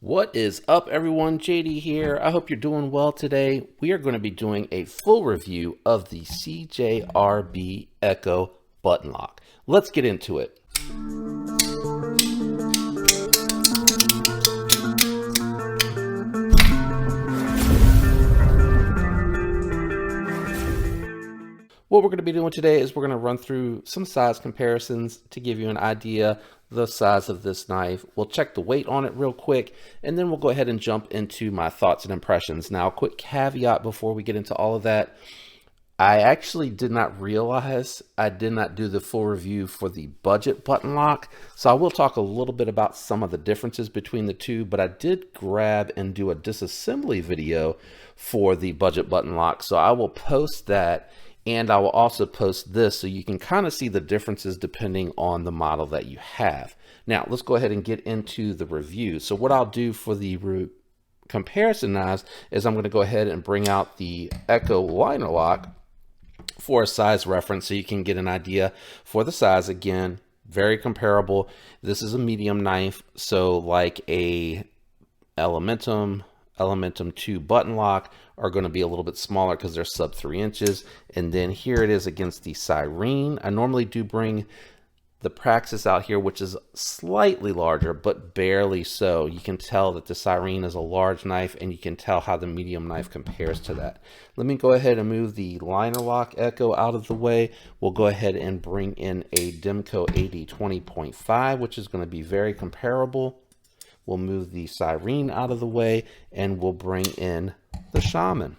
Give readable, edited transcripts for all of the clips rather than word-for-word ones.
What is up, everyone? JD here. I hope you're doing well today. We are going to be doing a full review of the CJRB Ekko button lock. Let's get into it. What we're going to be doing today is we're going to run through some size comparisons to give you an idea the size of this knife. We'll check the weight on it real quick, and then we'll go ahead and jump into my thoughts and impressions. Now, a quick caveat before we get into all of that. I actually did not realize I did not do the full review for the budget button lock. So I will talk a little bit about some of the differences between the two, but I did grab and do a disassembly video for the budget button lock. So I will post that. And I will also post this so you can kind of see the differences depending on the model that you have. Now, let's go ahead and get into the review. So what I'll do for the comparison knives is I'm going to go ahead and bring out the Ekko liner lock for a size reference so you can get an idea for the size. Again, very comparable. This is a medium knife, so like a Elementum 2 button lock are going to be a little bit smaller because they're sub 3 inches. And then here it is against the Cyrene. I normally do bring the Praxis out here, which is slightly larger, but barely so. You can tell that the Cyrene is a large knife, and you can tell how the medium knife compares to that. Let me go ahead and move the liner lock Ekko out of the way. We'll go ahead and bring in a Demco AD 20.5, which is going to be very comparable. We'll move the Cyrene out of the way, and we'll bring in the Shaman.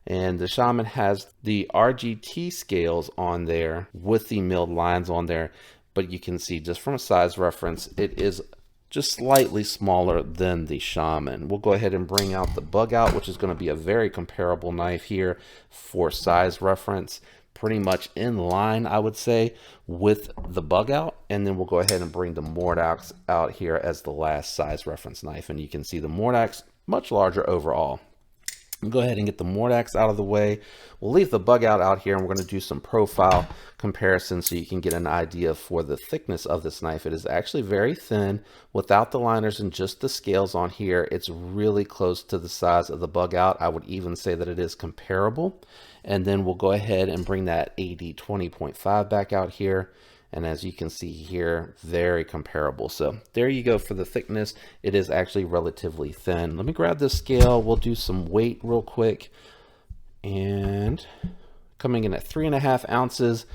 And the Shaman has the RGT scales on there with the milled lines on there, but you can see just from a size reference, it is just slightly smaller than the Shaman. We'll go ahead and bring out the Bug Out, which is going to be a very comparable knife here for size reference. Pretty much in line, I would say, with the Bug Out. And then we'll go ahead and bring the Mordax out here as the last size reference knife. And you can see the Mordax much larger overall. Go ahead and get the Mordax out of the way. We'll leave the Bug Out here, and we're going to do some profile comparison so you can get an idea for the thickness of this knife. It is actually very thin without the liners and just the scales on here. It's really close to the size of the Bug Out. I would even say that it is comparable. And then we'll go ahead and bring that AD 20.5 back out here. And as you can see here, very comparable. So there you go for the thickness. It is actually relatively thin. Let me grab this scale. We'll do some weight real quick. And coming in at 3.5 ounces.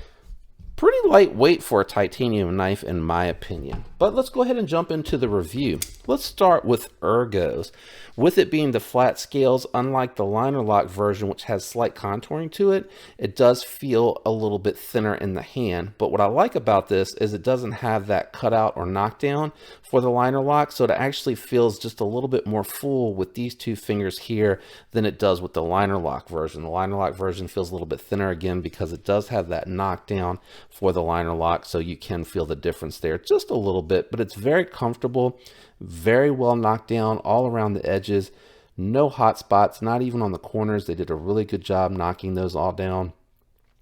Pretty lightweight for a titanium knife in my opinion. But let's go ahead and jump into the review. Let's start with ergos. With it being the flat scales, unlike the liner lock version, which has slight contouring to it, it does feel a little bit thinner in the hand. But what I like about this is it doesn't have that cutout or knockdown for the liner lock, so it actually feels just a little bit more full with these two fingers here than it does with the liner lock version. The liner lock version feels a little bit thinner again because it does have that knockdown for the liner lock, so you can feel the difference there just a little bit, but it's very comfortable, very well knocked down all around the edges, no hot spots, not even on the corners. They did a really good job knocking those all down.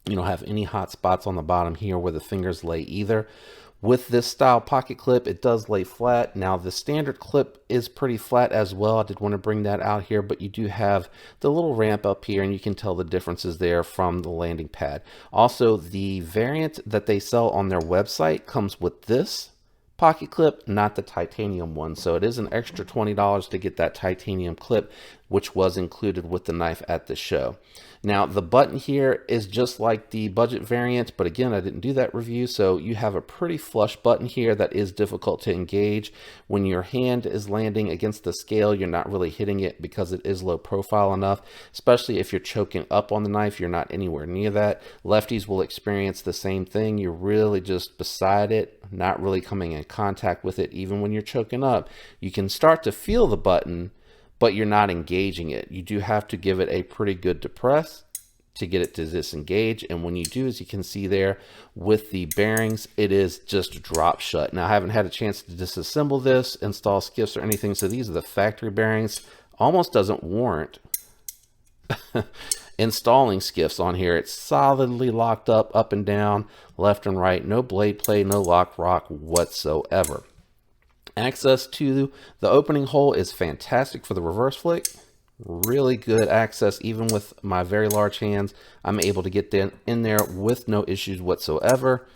You don't have any hot spots on the bottom here where the fingers lay either. With this style pocket clip, it does lay flat. Now the standard clip is pretty flat as well. I did want to bring that out here, but you do have the little ramp up here, and you can tell the differences there from the landing pad. Also, the variant that they sell on their website comes with this pocket clip, not the titanium one. So it is an extra $20 to get that titanium clip, which was included with the knife at the show. Now the button here is just like the budget variant, but again, I didn't do that review. So you have a pretty flush button here that is difficult to engage. When your hand is landing against the scale, you're not really hitting it because it is low profile enough, especially if you're choking up on the knife, you're not anywhere near that. Lefties will experience the same thing. You're really just beside it, not really coming in contact with it. Even when you're choking up, you can start to feel the button, but you're not engaging it. You do have to give it a pretty good depress to get it to disengage. And when you do, as you can see there with the bearings, it is just drop shut. Now I haven't had a chance to disassemble this, install skiffs or anything. So these are the factory bearings. Almost doesn't warrant installing skiffs on here. It's solidly locked up and down, left and right, no blade play, no lock rock whatsoever. Access to the opening hole is fantastic for the reverse flick. Really good access. Even with my very large hands, I'm able to get in there with no issues whatsoever.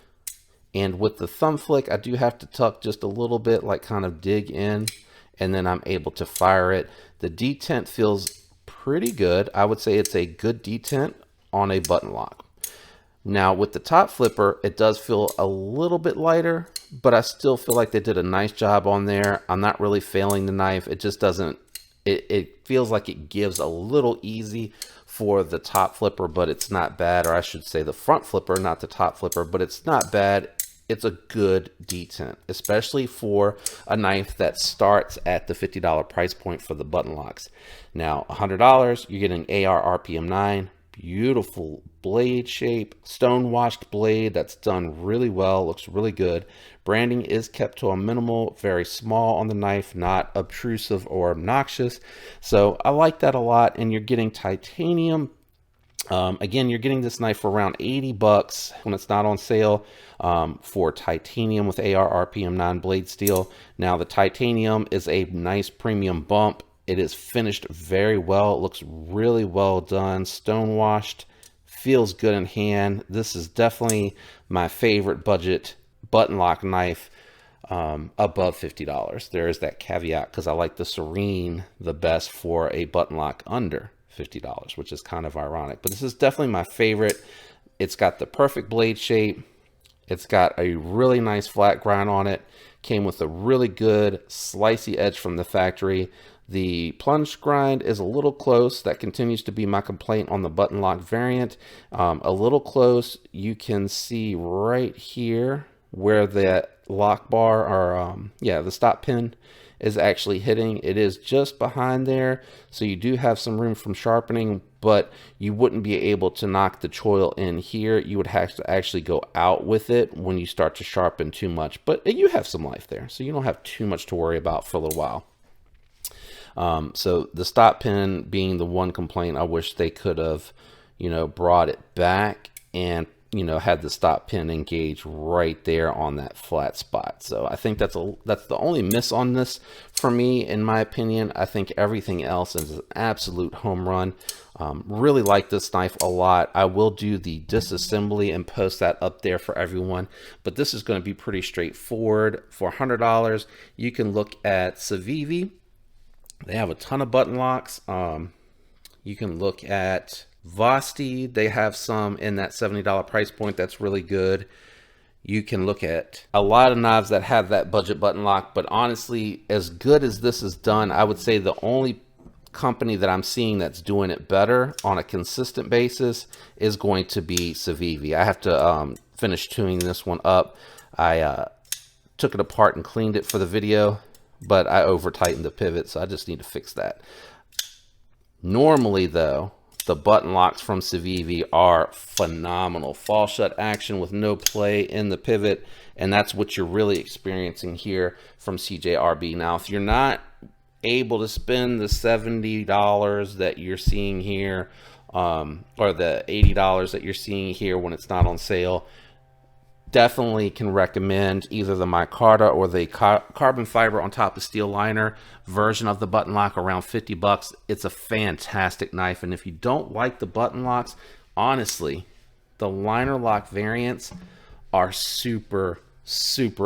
And with the thumb flick, I do have to tuck just a little bit, like kind of dig in, and then I'm able to fire it. The detent feels pretty good. I would say it's a good detent on a button lock. Now with the top flipper, it does feel a little bit lighter, but I still feel like they did a nice job on there. I'm not really failing the knife. It just doesn't, it feels like it gives a little easy for the top flipper, but it's not bad. Or I should say the front flipper, not the top flipper, but it's not bad. It's a good detent, especially for a knife that starts at the $50 price point for the button locks. Now, $100, you're getting AR RPM 9, beautiful blade shape, stone washed blade that's done really well, looks really good. Branding is kept to a minimal, very small on the knife, not obtrusive or obnoxious. So I like that a lot. And you're getting titanium. Again, you're getting this knife for around 80 bucks when it's not on sale, for titanium with AR RPM 9 blade steel. Now the titanium is a nice premium bump. It is finished very well. It looks really well done, stone washed, feels good in hand. This is definitely my favorite budget button lock knife, above $50. There is that caveat because I like the Serene the best for a button lock under $50, which is kind of ironic, but this is definitely my favorite. It's got the perfect blade shape. It's got a really nice flat grind on it. Came with a really good slicey edge from the factory. The plunge grind is a little close. That continues to be my complaint on the button lock variant. A little close. You can see right here where the lock bar, or the stop pin is actually hitting. It is just behind there, so you do have some room from sharpening, but you wouldn't be able to knock the choil in here. You would have to actually go out with it when you start to sharpen too much, but you have some life there, so you don't have too much to worry about for a little while. So the stop pin being the one complaint, I wish they could have, brought it back and had the stop pin engage right there on that flat spot. So I think that's the only miss on this for me, in my opinion. I think everything else is an absolute home run. Really like this knife a lot. I will do the disassembly and post that up there for everyone, but this is going to be pretty straightforward. For $100, you can look at Civivi. They have a ton of button locks. You can look at Vosti. They have some in that $70 price point that's really good. You can look at a lot of knives that have that budget button lock, but honestly, as good as this is done, I would say the only company that I'm seeing that's doing it better on a consistent basis is going to be Civivi. I have to finish tuning this one up. I took it apart and cleaned it for the video, but I over tightened the pivot, so I just need to fix that. Normally though, the button locks from Civivi are phenomenal. Fall shut action with no play in the pivot, and that's what you're really experiencing here from CJRB. Now, if you're not able to spend the $70 that you're seeing here, or the $80 that you're seeing here when it's not on sale, definitely can recommend either the micarta or the carbon fiber on top of steel liner version of the button lock, around 50 bucks. It's a fantastic knife. And if you don't like the button locks, honestly, the liner lock variants are super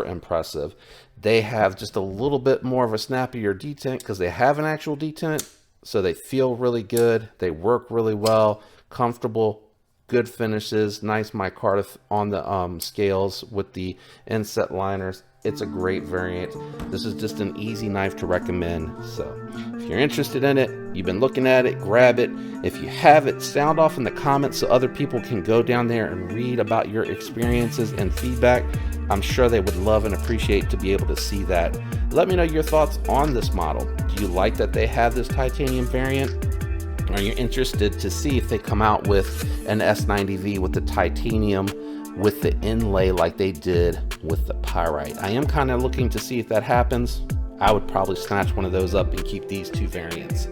impressive. They have just a little bit more of a snappier detent because they have an actual detent, so they feel really good. They work really well, comfortable, good finishes, nice micarta on the scales with the inset liners. It's a great variant. This is just an easy knife to recommend. So if you're interested in it, you've been looking at it, grab it. If you have it, sound off in the comments so other people can go down there and read about your experiences and feedback. I'm sure they would love and appreciate to be able to see that. Let me know your thoughts on this model. Do you like that they have this titanium variant? Are you interested to see if they come out with an S90V with the titanium with the inlay like they did with the pyrite? I am kind of looking to see if that happens. I would probably snatch one of those up and keep these two variants.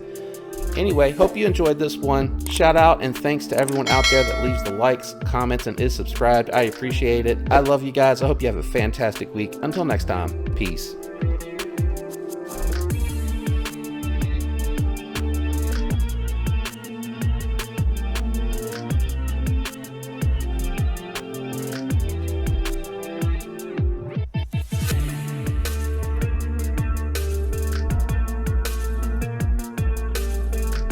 Anyway, hope you enjoyed this one. Shout out and thanks to everyone out there that leaves the likes, comments, and is subscribed. I appreciate it. I love you guys. I hope you have a fantastic week. Until next time, peace.